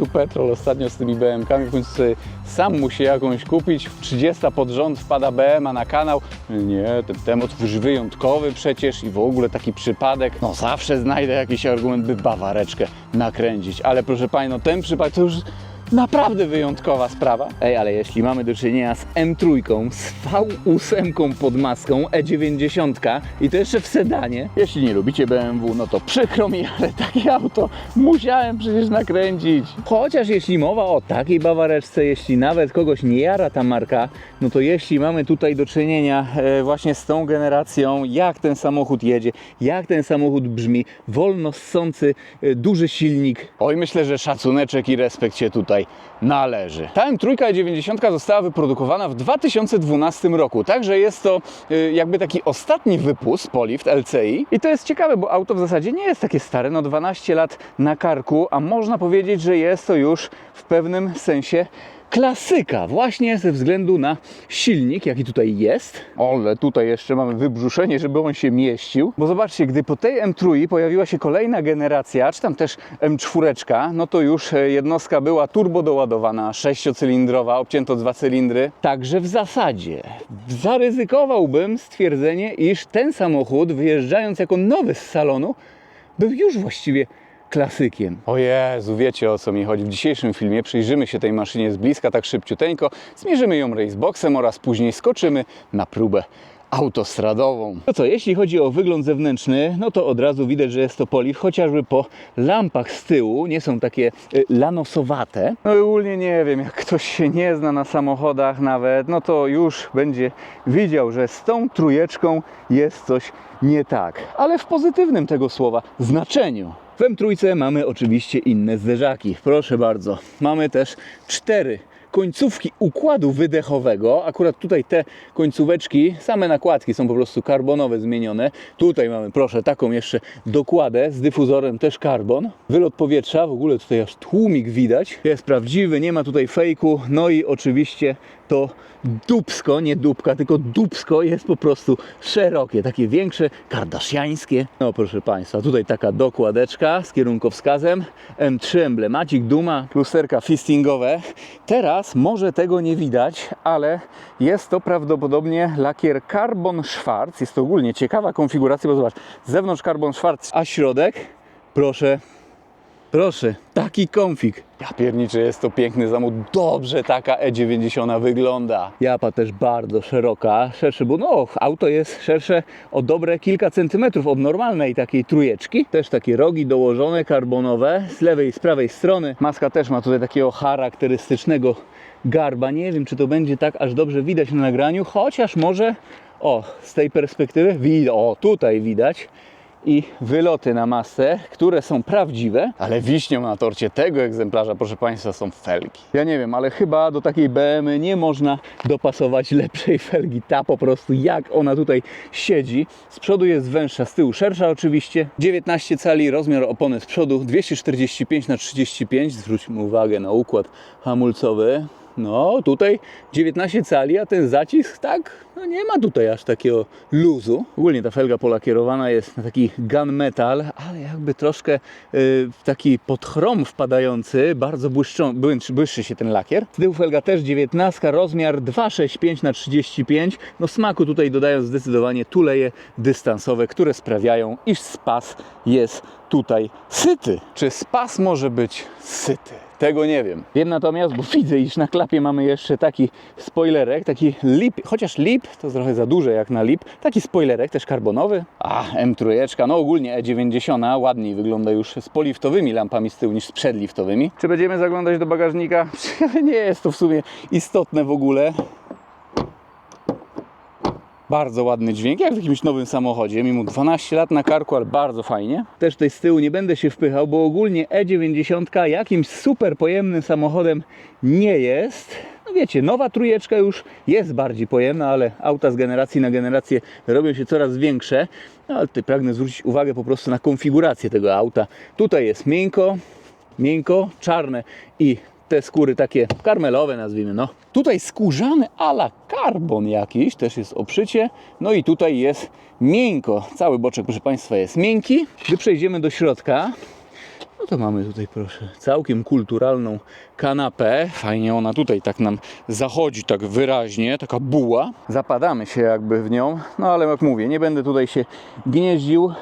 petrol ostatnio z tymi BM-kami, w końcu sobie sam musi jakąś kupić. 30 pod rząd wpada BM-a na kanał. Nie, ten temat już wyjątkowy przecież i w ogóle taki przypadek. No zawsze znajdę jakiś argument, by bawareczkę nakręcić. Ale proszę Pani, no ten przypadek to już naprawdę wyjątkowa sprawa. Ej, ale jeśli mamy do czynienia z M3, z V8 pod maską, E90 i to jeszcze w sedanie. Jeśli nie lubicie BMW, no to przykro mi, ale takie auto musiałem przecież nakręcić. Chociaż jeśli mowa o takiej bawareczce, jeśli nawet kogoś nie jara ta marka, no to jeśli mamy tutaj do czynienia właśnie z tą generacją, jak ten samochód jedzie, jak ten samochód brzmi, wolno ssący, duży silnik. Oj, myślę, że szacuneczek i respekt się tutaj należy. Ta M3 90 została wyprodukowana w 2012 roku, także jest to jakby taki ostatni wypust Polift LCI. I to jest ciekawe, bo auto w zasadzie nie jest takie stare, no 12 lat na karku, a można powiedzieć, że jest to już w pewnym sensie klasyka, właśnie ze względu na silnik, jaki tutaj jest. Ale tutaj jeszcze mamy wybrzuszenie, żeby on się mieścił. Bo zobaczcie, gdy po tej M3 pojawiła się kolejna generacja, czy tam też M4, no to już jednostka była turbo doładowana, 6-cylindrowa, obcięto 2 cylindry. Także w zasadzie zaryzykowałbym stwierdzenie, iż ten samochód, wyjeżdżając jako nowy z salonu, był już właściwie klasykiem. O Jezu, wiecie o co mi chodzi. W dzisiejszym filmie przyjrzymy się tej maszynie z bliska, tak szybciuteńko, zmierzymy ją raceboxem oraz później skoczymy na próbę autostradową. No co, jeśli chodzi o wygląd zewnętrzny, no to od razu widać, że jest to Polift, chociażby po lampach z tyłu, nie są takie lanosowate. No i ogólnie nie wiem, jak ktoś się nie zna na samochodach nawet, no to już będzie widział, że z tą trójeczką jest coś nie tak. Ale w pozytywnym tego słowa znaczeniu. W M3 mamy oczywiście inne zderzaki. Proszę bardzo. Mamy też 4 końcówki układu wydechowego. Akurat tutaj te końcóweczki, same nakładki są po prostu karbonowe zmienione. Tutaj mamy, proszę, taką jeszcze dokładę z dyfuzorem też karbon. Wylot powietrza, w ogóle tutaj aż tłumik widać. Jest prawdziwy, nie ma tutaj fejku. No i oczywiście to dupsko, nie dupka, tylko dupsko jest po prostu szerokie, takie większe, kardashiańskie. No proszę Państwa, tutaj taka dokładeczka z kierunkowskazem, M3 emblemacik, duma, lusterka fistingowe. Teraz może tego nie widać, ale jest to prawdopodobnie lakier Carbon Schwarz. Jest to ogólnie ciekawa konfiguracja, bo zobacz, z zewnątrz Carbon Schwarz, a środek, proszę, taki konfig. Ja pierniczę, jest to piękny samochód. Dobrze taka E90 wygląda. Japa też bardzo szeroka, szerszy, bo no, auto jest szersze o dobre kilka centymetrów od normalnej takiej trójeczki. Też takie rogi dołożone, karbonowe, z lewej i z prawej strony. Maska też ma tutaj takiego charakterystycznego garba. Nie wiem, czy to będzie tak aż dobrze widać na nagraniu, chociaż może, o, z tej perspektywy, o, tutaj widać. I wyloty na masę, które są prawdziwe, ale wiśnią na torcie tego egzemplarza, proszę Państwa, są felgi. Ja nie wiem, ale chyba do takiej BMW nie można dopasować lepszej felgi. Ta po prostu, jak ona tutaj siedzi. Z przodu jest węższa, z tyłu szersza oczywiście. 19 cali, rozmiar opony z przodu 245×35. Zwróćmy uwagę na układ hamulcowy. No, tutaj 19 cali, a ten zacisk, tak, no nie ma tutaj aż takiego luzu. Ogólnie ta felga polakierowana jest na taki gunmetal, ale jakby troszkę taki pod chrom wpadający, bardzo błyszczy się ten lakier. Z tyłu felga też 19, rozmiar 265×35. No smaku tutaj dodają zdecydowanie tuleje dystansowe, które sprawiają, iż spas jest tutaj syty. Czy spas może być syty? Tego nie wiem. Wiem natomiast, bo widzę, iż na klapie mamy jeszcze taki spoilerek, taki lip, chociaż lip to trochę za duże jak na lip, taki spoilerek też karbonowy. A, M3, no ogólnie E90 ładniej wygląda już z poliftowymi lampami z tyłu niż z przedliftowymi. Czy będziemy zaglądać do bagażnika? Nie jest to w sumie istotne w ogóle. Bardzo ładny dźwięk, jak w jakimś nowym samochodzie, mimo 12 lat na karku, ale bardzo fajnie. Też tutaj z tyłu nie będę się wpychał, bo ogólnie E90 jakimś super pojemnym samochodem nie jest. No wiecie, nowa trójeczka już jest bardziej pojemna, ale auta z generacji na generację robią się coraz większe. No ale tutaj pragnę zwrócić uwagę po prostu na konfigurację tego auta. Tutaj jest miękko, czarne i te skóry takie karmelowe, nazwijmy, no. Tutaj skórzany a la karbon jakiś, też jest obszycie. No i tutaj jest miękko. Cały boczek, proszę Państwa, jest miękki. Gdy przejdziemy do środka, No to mamy tutaj, proszę, całkiem kulturalną kanapę. Fajnie ona tutaj tak nam zachodzi, tak wyraźnie, taka buła. Zapadamy się jakby w nią, no ale jak mówię, nie będę tutaj się gnieździł.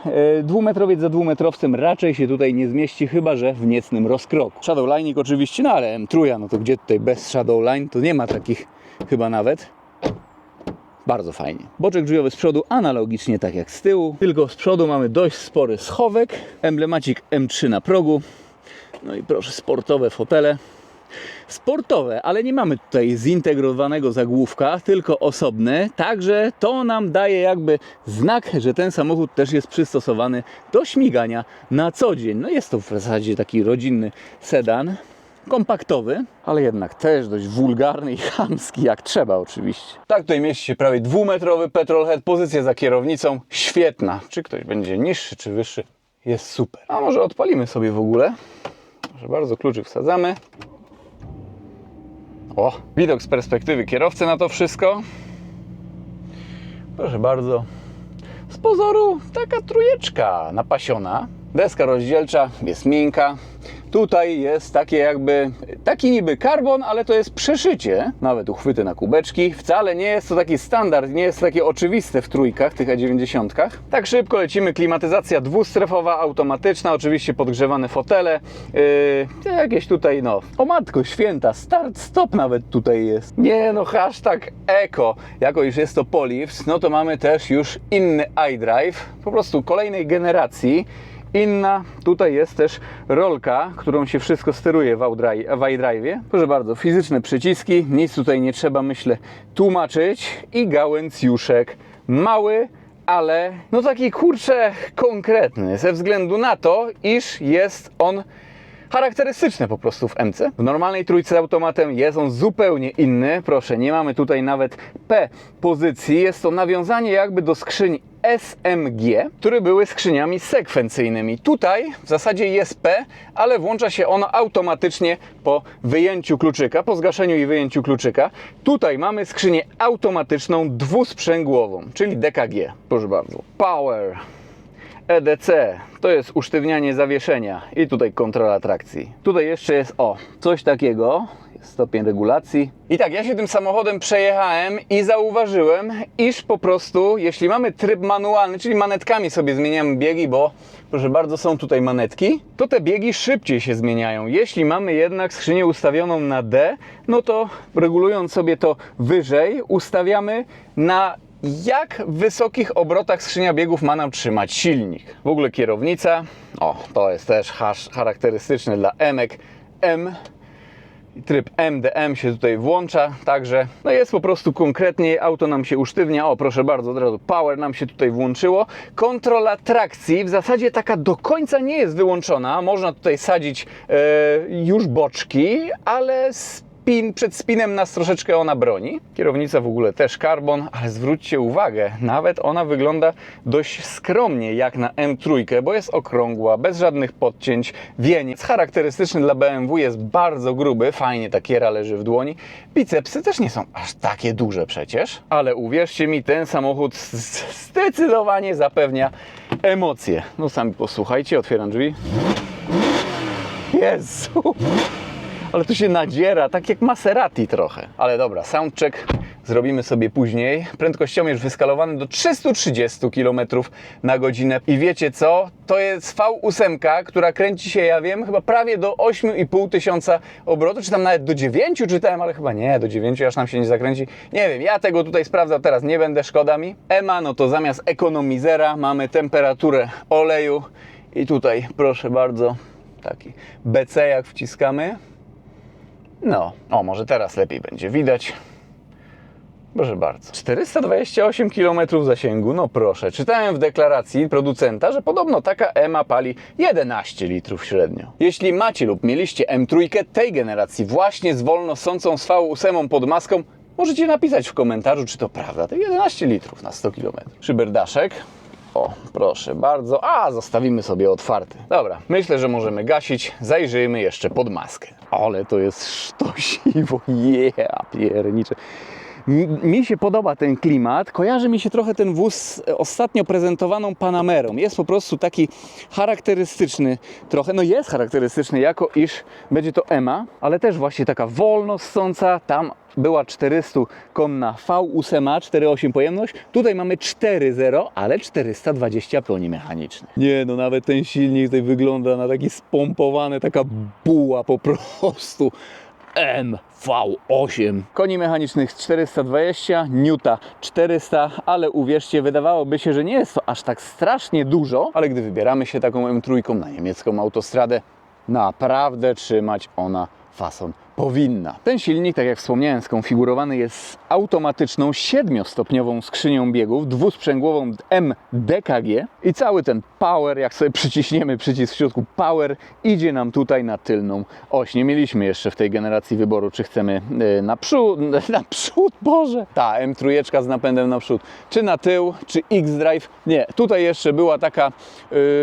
Dwumetrowiec za dwumetrowcem raczej się tutaj nie zmieści, chyba że w niecnym rozkroku. Shadowlining oczywiście, no ale M3, no to gdzie tutaj bez Shadowline, to nie ma takich chyba nawet. Bardzo fajnie. Boczek drzwiowy z przodu analogicznie tak jak z tyłu, tylko z przodu mamy dość spory schowek, emblemacik M3 na progu, no i proszę, sportowe fotele. Sportowe, ale nie mamy tutaj zintegrowanego zagłówka, tylko osobny, także to nam daje jakby znak, że ten samochód też jest przystosowany do śmigania na co dzień. No jest to w zasadzie taki rodzinny sedan, kompaktowy, ale jednak też dość wulgarny i chamski, jak trzeba oczywiście. Tak, tutaj mieści się prawie 2-metrowy petrolhead, pozycja za kierownicą świetna. Czy ktoś będzie niższy, czy wyższy, jest super. A może odpalimy sobie w ogóle? Proszę bardzo, kluczyk wsadzamy. O, widok z perspektywy kierowcy na to wszystko. Proszę bardzo. Z pozoru taka trójeczka napasiona. Deska rozdzielcza jest miękka. Tutaj jest takie jakby, taki niby karbon, ale to jest przeszycie. Nawet uchwyty na kubeczki. Wcale nie jest to taki standard, nie jest to takie oczywiste w trójkach, tych E90. Tak szybko lecimy. Klimatyzacja dwustrefowa, automatyczna. Oczywiście podgrzewane fotele. Jakieś tutaj, no, o matko święta, start, stop nawet tutaj jest. Nie no, hashtag eko. Jako iż jest to Polips, no to mamy też już inny iDrive. Po prostu kolejnej generacji. Inna, tutaj jest też rolka, którą się wszystko steruje w iDrive'ie. Proszę bardzo, fizyczne przyciski, nic tutaj nie trzeba, myślę, tłumaczyć. I gałęzjuszek mały, ale no taki kurczę konkretny, ze względu na to, iż jest on charakterystyczny po prostu w MC. W normalnej trójce z automatem jest on zupełnie inny. Proszę, nie mamy tutaj nawet P pozycji. Jest to nawiązanie jakby do skrzyń SMG, które były skrzyniami sekwencyjnymi. Tutaj w zasadzie jest P, ale włącza się ono automatycznie po wyjęciu kluczyka, po zgaszeniu i wyjęciu kluczyka. Tutaj mamy skrzynię automatyczną dwusprzęgłową, czyli DKG. Proszę bardzo. Power. EDC to jest usztywnianie zawieszenia i tutaj kontrola trakcji. Tutaj jeszcze jest coś takiego, jest stopień regulacji. I tak, ja się tym samochodem przejechałem i zauważyłem, iż po prostu jeśli mamy tryb manualny, czyli manetkami sobie zmieniamy biegi, bo proszę bardzo, są tutaj manetki, to te biegi szybciej się zmieniają. Jeśli mamy jednak skrzynię ustawioną na D, no to regulując sobie to wyżej, ustawiamy na jak w wysokich obrotach skrzynia biegów ma nam trzymać silnik. W ogóle kierownica, to jest też charakterystyczne dla M-ek. Tryb MDM się tutaj włącza, także no jest po prostu konkretnie, auto nam się usztywnia. Proszę bardzo, od razu Power nam się tutaj włączyło. Kontrola trakcji w zasadzie taka do końca nie jest wyłączona. Można tutaj sadzić już boczki, ale przed spinem nas troszeczkę ona broni. Kierownica w ogóle też karbon, ale zwróćcie uwagę, nawet ona wygląda dość skromnie jak na M3, bo jest okrągła, bez żadnych podcięć. Wieniec charakterystyczny dla BMW jest bardzo gruby, fajnie ta kiera leży w dłoni. Bicepsy też nie są aż takie duże przecież, ale uwierzcie mi, ten samochód zdecydowanie zapewnia emocje. No sami posłuchajcie, otwieram drzwi. Jezu! Ale tu się nadziera, tak jak Maserati trochę. Ale dobra, soundcheck zrobimy sobie później. Prędkościomierz wyskalowany do 330 km na godzinę. I wiecie co? To jest V8, która kręci się, ja wiem, chyba prawie do 8,5 tysiąca obrotów, czy tam nawet do 9 czytałem, ale chyba nie, do 9 aż nam się nie zakręci. Nie wiem, ja tego tutaj sprawdzał teraz, nie będę, szkoda mi. EMA, no to zamiast ekonomizera mamy temperaturę oleju i tutaj, proszę bardzo, taki BC jak wciskamy. No, może teraz lepiej będzie widać. Proszę bardzo. 428 km zasięgu, no proszę. Czytałem w deklaracji producenta, że podobno taka EMA pali 11 litrów średnio. Jeśli macie lub mieliście M3 tej generacji właśnie z wolno sącą z V8 pod maską, możecie napisać w komentarzu, czy to prawda. To 11 litrów na 100 km. Szyberdaszek. Proszę bardzo. Zostawimy sobie otwarty. Dobra, myślę, że możemy gasić. Zajrzyjmy jeszcze pod maskę. Ale to jest sztosiwo. Piernicze. Mi się podoba ten klimat, kojarzy mi się trochę ten wóz z ostatnio prezentowaną Panamerą. Jest po prostu taki charakterystyczny trochę, no jest charakterystyczny jako iż będzie to EMA, ale też właśnie taka wolno ssąca, tam była 400-konna V8, 4,8 pojemność, tutaj mamy 4,0, ale 420 koni mechanicznych. Nie no, nawet ten silnik tutaj wygląda na taki spompowany, taka buła po prostu. MV8. Koni mechanicznych 420, Newta 400, ale uwierzcie, wydawałoby się, że nie jest to aż tak strasznie dużo, ale gdy wybieramy się taką M3 na niemiecką autostradę, naprawdę trzymać ona fason powinna. Ten silnik, tak jak wspomniałem, skonfigurowany jest z automatyczną 7-stopniową skrzynią biegów, dwusprzęgłową MDKG i cały ten power, jak sobie przyciśniemy przycisk w środku power, idzie nam tutaj na tylną oś. Nie mieliśmy jeszcze w tej generacji wyboru, czy chcemy na przód, Boże, ta M3 z napędem na przód, czy na tył, czy X-Drive. Nie, tutaj jeszcze była taka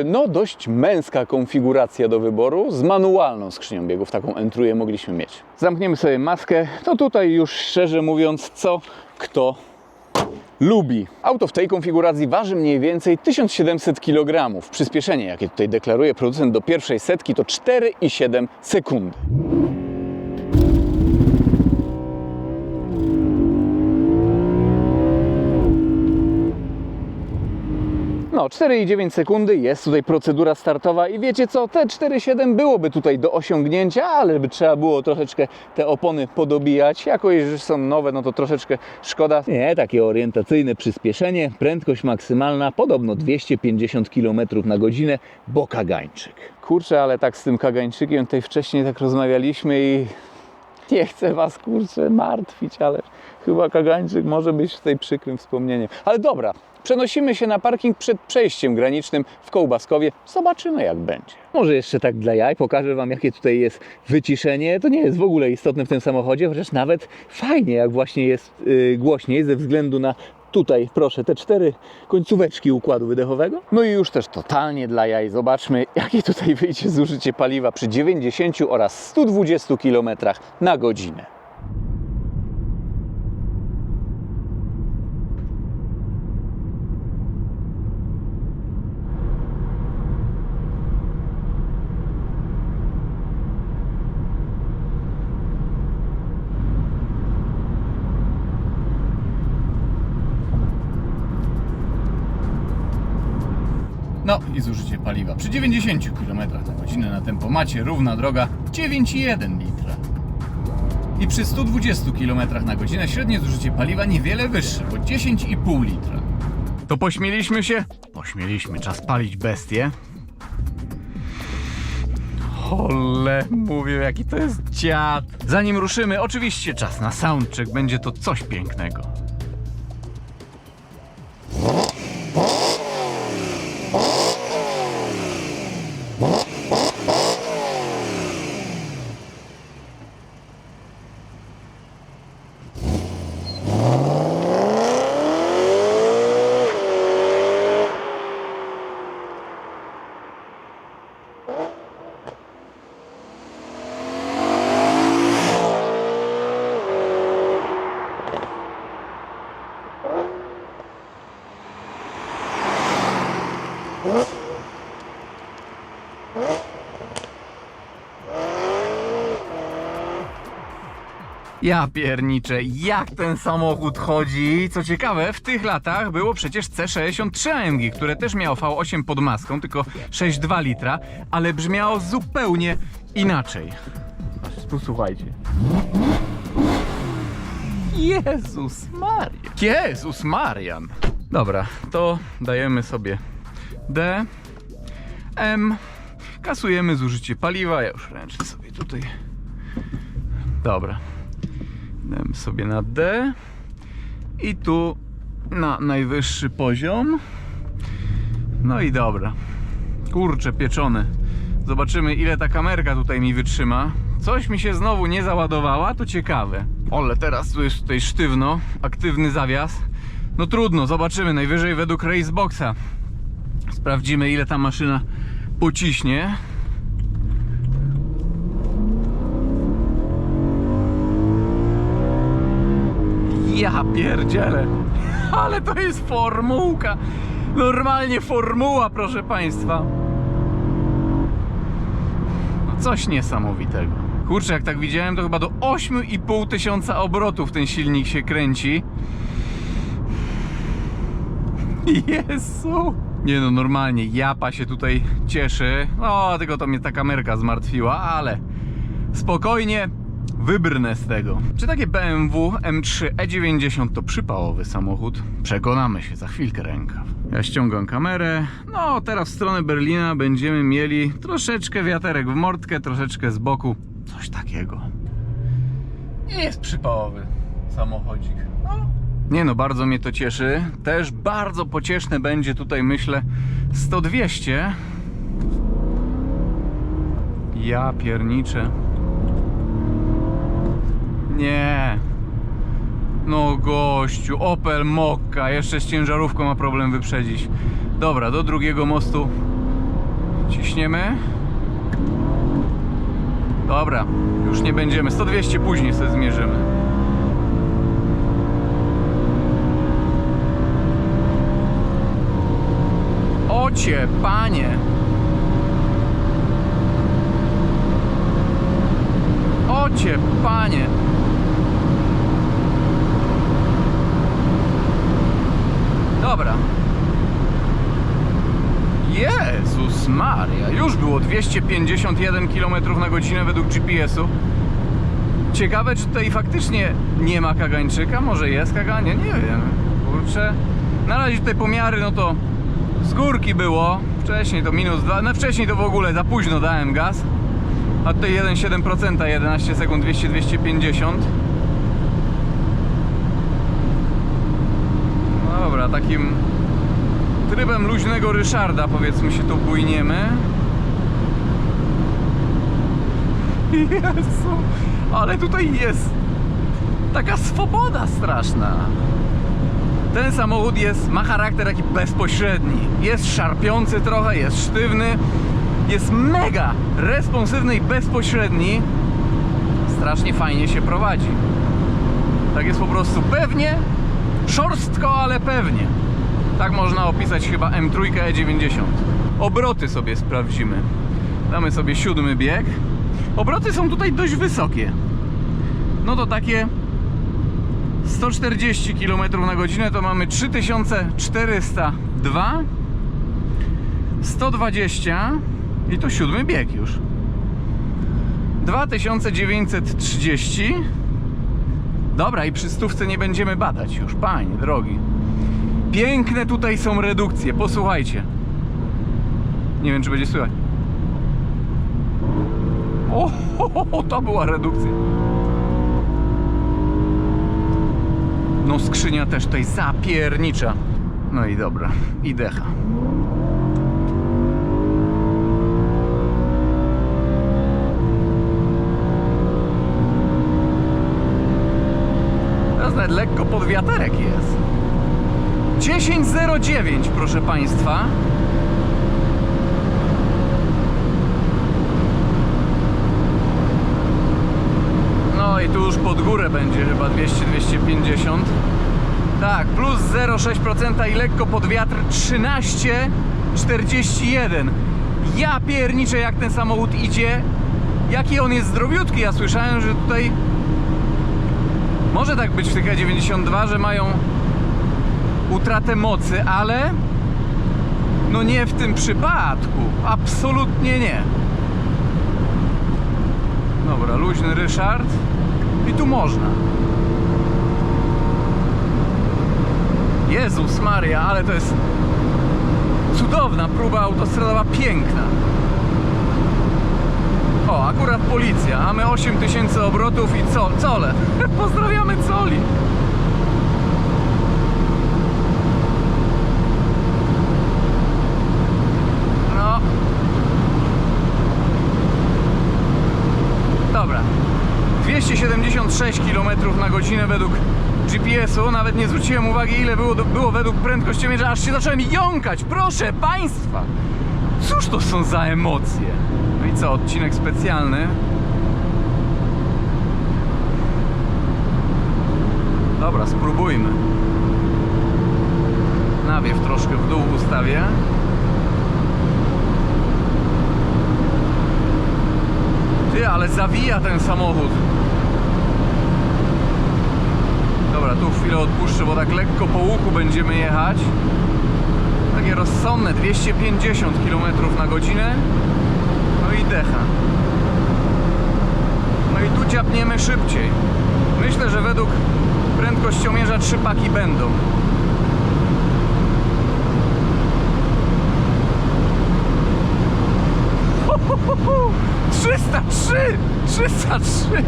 no dość męska konfiguracja do wyboru z manualną skrzynią biegów. Taką M3 mogliśmy mieć. Zamkniemy sobie maskę, to tutaj już szczerze mówiąc, co kto lubi. Auto w tej konfiguracji waży mniej więcej 1700 kg. Przyspieszenie, jakie tutaj deklaruje producent do pierwszej setki, to 4,7 sekundy. No, 4,9 sekundy, jest tutaj procedura startowa i wiecie co, te 4,7 byłoby tutaj do osiągnięcia, ale by trzeba było troszeczkę te opony podobijać. Jako że są nowe, no to troszeczkę szkoda. Nie, takie orientacyjne przyspieszenie, prędkość maksymalna, podobno 250 km na godzinę, bo kagańczyk. Kurczę, ale tak z tym kagańczykiem tutaj wcześniej tak rozmawialiśmy i nie chcę was, kurczę, martwić, ale chyba kagańczyk może być tutaj przykrym wspomnieniem. Ale dobra. Przenosimy się na parking przed przejściem granicznym w Kołbaskowie. Zobaczymy, jak będzie. Może jeszcze tak dla jaj pokażę wam, jakie tutaj jest wyciszenie. To nie jest w ogóle istotne w tym samochodzie, chociaż nawet fajnie, jak właśnie jest głośniej ze względu na tutaj, proszę, te 4 końcóweczki układu wydechowego. No i już też totalnie dla jaj. Zobaczmy, jakie tutaj wyjdzie zużycie paliwa przy 90 oraz 120 km na godzinę. No i zużycie paliwa przy 90 km na godzinę na tempomacie, równa droga 9,1 litra. I przy 120 km na godzinę średnie zużycie paliwa niewiele wyższe, bo 10,5 litra. To pośmieliśmy się? Pośmieliśmy, czas palić bestię. Ole, mówię, jaki to jest dziad. Zanim ruszymy, oczywiście czas na soundcheck, będzie to coś pięknego. Ja pierniczę, jak ten samochód chodzi. Co ciekawe, w tych latach było przecież C63 AMG, które też miało V8 pod maską, tylko 6,2 litra, ale brzmiało zupełnie inaczej. Tu słuchajcie. Jezus Maria. Jezus Marian. Dobra, to dajemy sobie D, M, kasujemy zużycie paliwa. Ja już ręcznie sobie tutaj. Dobra. Damy sobie na D i tu na najwyższy poziom. No i dobra. Kurczę pieczony. Zobaczymy, ile ta kamerka tutaj mi wytrzyma. Coś mi się znowu nie załadowała, to ciekawe. Ale teraz tu jest tutaj sztywno, aktywny zawias. No trudno, zobaczymy, najwyżej według Raceboxa sprawdzimy, ile ta maszyna pociśnie. Ja pierdzielę. Ale to jest formułka. Normalnie formuła, proszę Państwa. No coś niesamowitego. Kurczę, jak tak widziałem, to chyba do 8,5 tysiąca obrotów ten silnik się kręci. Jezu. Nie no, normalnie Japa się tutaj cieszy. O, tylko to mnie ta kamerka zmartwiła, ale spokojnie wybrnę z tego. Czy takie BMW M3 E90 to przypałowy samochód? Przekonamy się za chwilkę, rękaw. Ja ściągam kamerę. No, teraz w stronę Berlina będziemy mieli troszeczkę wiaterek w mordkę, troszeczkę z boku. Coś takiego. Nie jest przypałowy samochodzik. No. Nie no, bardzo mnie to cieszy. Też bardzo pocieszne będzie tutaj, myślę, 100-200. Ja pierniczę. Nie. No gościu, Opel Mokka. Jeszcze z ciężarówką ma problem wyprzedzić. Dobra, do drugiego mostu ciśniemy. Dobra, już nie będziemy. 100-200 później sobie zmierzymy. Ocie, panie. Ocie, panie. Dobra. Jezus Maria. Już było 251 km na godzinę według GPS-u. Ciekawe, czy tutaj faktycznie nie ma kagańczyka. Może jest kaganie? Nie wiem. Kurczę. Na razie tutaj pomiary, no to z górki było. Wcześniej to -2. No wcześniej to w ogóle za późno dałem gaz. A tutaj 1,7%, 11 sekund, 200-250. No dobra, takim trybem luźnego Ryszarda, powiedzmy, się tu bujniemy. Jezu, ale tutaj jest taka swoboda straszna. Ten samochód ma charakter taki bezpośredni. Jest szarpiący trochę, jest sztywny. Jest mega responsywny i bezpośredni. Strasznie fajnie się prowadzi. Tak jest po prostu pewnie, szorstko, ale pewnie. Tak można opisać chyba M3 E90. Obroty sobie sprawdzimy. Damy sobie 7 bieg. Obroty są tutaj dość wysokie. No to takie 140 km na godzinę to mamy 3402, 120 i to 7 bieg już. 2930. Dobra, i przy stówce nie będziemy badać już, panie drogi. Piękne tutaj są redukcje, posłuchajcie. Nie wiem, czy będzie słychać. O, to była redukcja. No skrzynia też tutaj zapiernicza. No i dobra, i decha. Teraz nawet lekko podwiaterek jest. 10,09, proszę Państwa. No i tu już pod górę będzie chyba 200-250. Tak, plus 0,6% i lekko pod wiatr 13,41. Ja pierniczę, jak ten samochód idzie. Jaki on jest zdrowiutki. Ja słyszałem, że tutaj może tak być w tych E92, że mają utratę mocy, ale no nie w tym przypadku. Absolutnie nie. Dobra, luźny Ryszard. I tu można. Jezus Maria, ale to jest cudowna próba autostradowa, piękna. O, akurat policja, mamy 8000 obrotów i cole. Pozdrawiamy coli. No. Dobra. 276 km na godzinę według GPS-u. Nawet nie zwróciłem uwagi, ile było według prędkościomierza, aż się zacząłem jąkać. Proszę Państwa! Cóż to są za emocje? No i co, odcinek specjalny. Dobra, spróbujmy. Nawiew troszkę w dół ustawię. Ty, ale zawija ten samochód. Dobra, tu chwilę odpuszczę, bo tak lekko po łuku będziemy jechać. Takie rozsądne 250 km na godzinę. No i decha. No i tu ciapniemy szybciej. Myślę, że według prędkościomierza 3 paki będą. Ho, ho, ho, ho. 303! 303!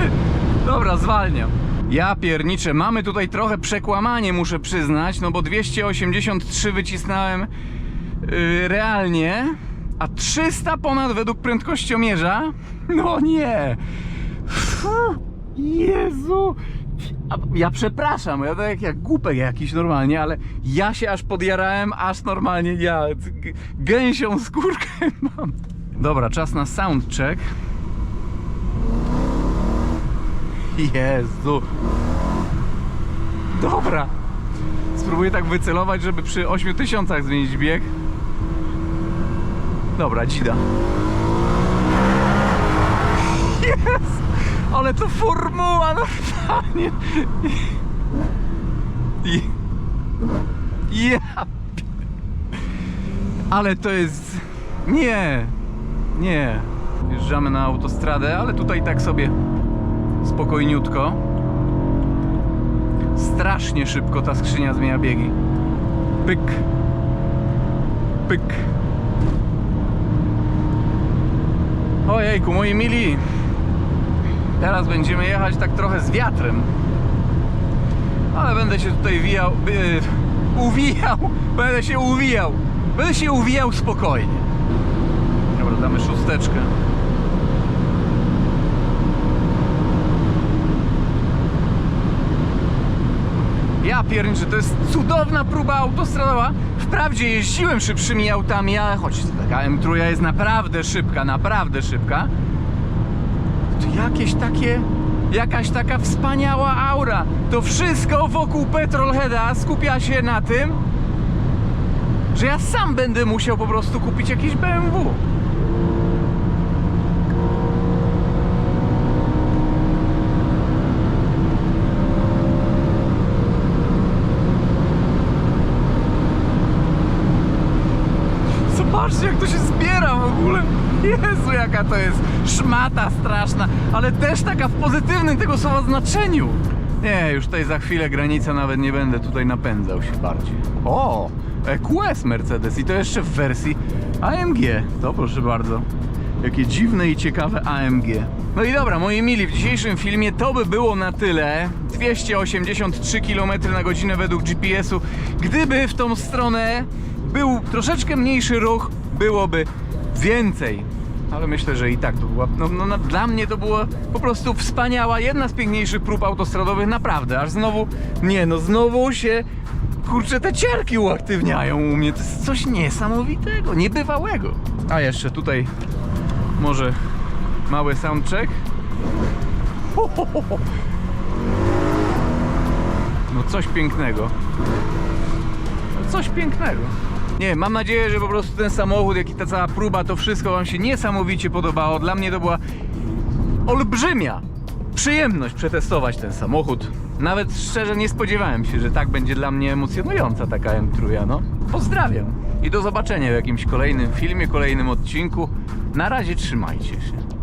Dobra, zwalniam. Ja pierniczę, mamy tutaj trochę przekłamanie, muszę przyznać, no bo 283 wycisnąłem realnie, a 300 ponad według prędkościomierza? No nie! Jezu! Ja przepraszam, ja tak jak głupek jakiś normalnie, ale ja się aż podjarałem, aż normalnie ja gęsią skórkę mam. Dobra, czas na soundcheck. Jezu. Dobra. Spróbuję tak wycelować, żeby przy 8000 zmienić bieg. Dobra, dzida. Jest! Ale to formuła normalnie. Ja. Ale to jest... Nie. Nie. Wjeżdżamy na autostradę, ale tutaj tak sobie spokojniutko. Strasznie szybko ta skrzynia zmienia biegi. Pyk. Pyk. Ojejku, moi mili. Teraz będziemy jechać tak trochę z wiatrem. Ale będę się tutaj uwijał. Będę się uwijał spokojnie. Dobra, damy szósteczkę. Ja pierniczę, to jest cudowna próba autostradowa. Wprawdzie jeździłem szybszymi autami, ale choć taka M3 jest naprawdę szybka, to jakaś taka wspaniała aura. To wszystko wokół Petrolheada skupia się na tym, że ja sam będę musiał po prostu kupić jakieś BMW. Zobaczcie, jak to się zbiera w ogóle. Jezu, jaka to jest szmata straszna, ale też taka w pozytywnym tego słowa znaczeniu. Nie, już tutaj za chwilę granica, nawet nie będę tutaj napędzał się bardziej. O, EQS Mercedes i to jeszcze w wersji AMG. To proszę bardzo. Jakie dziwne i ciekawe AMG. No i dobra, moi mili, w dzisiejszym filmie to by było na tyle. 283 km na godzinę według GPS-u. Gdyby w tą stronę był troszeczkę mniejszy ruch, byłoby więcej. Ale myślę, że i tak to była, dla mnie to była po prostu wspaniała, jedna z piękniejszych prób autostradowych, naprawdę. Aż znowu, znowu się, kurczę, te ciarki uaktywniają u mnie. To jest coś niesamowitego, niebywałego. A jeszcze tutaj może mały soundcheck. No coś pięknego. Coś pięknego. Nie, mam nadzieję, że po prostu ten samochód, jak i ta cała próba, to wszystko wam się niesamowicie podobało. Dla mnie to była olbrzymia przyjemność przetestować ten samochód. Nawet szczerze nie spodziewałem się, że tak będzie dla mnie emocjonująca taka M3, no. Pozdrawiam i do zobaczenia w jakimś kolejnym filmie, kolejnym odcinku. Na razie trzymajcie się.